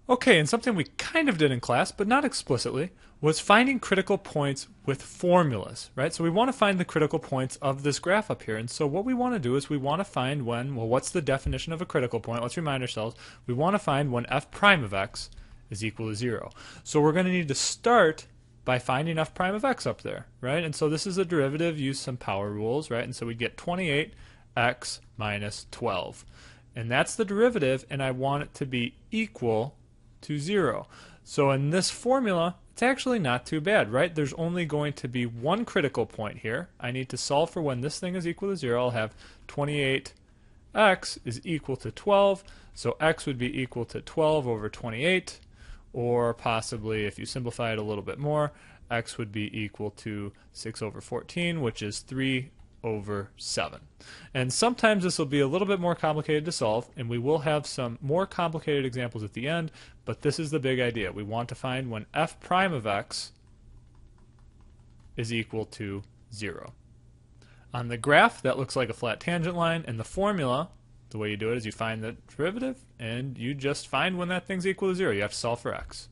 Okay, and something we kind of did in class, but not explicitly, was finding critical points with formulas, right? So we want to find the critical points of this graph up here. And so what we want to do is we want to find what's the definition of a critical point? Let's remind ourselves. We want to find when f prime of x is equal to 0. So we're going to need to start by finding f prime of x up there, right? And so this is a derivative, use some power rules, right? And so we get 28x minus 12. And that's the derivative, and I want it to be equal to 0. So in this formula, it's actually not too bad, right? There's only going to be one critical point here. I need to solve for when this thing is equal to 0. I'll have 28x is equal to 12. So x would be equal to 12 over 28. Or possibly, if you simplify it a little bit more, x would be equal to 6 over 14, which is 3 over 7. And sometimes this will be a little bit more complicated to solve, and we will have some more complicated examples at the end, but this is the big idea. We want to find when f prime of x is equal to 0. On the graph, that looks like a flat tangent line, and the formula, the way you do it is you find the derivative, and you just find when that thing's equal to 0. You have to solve for x.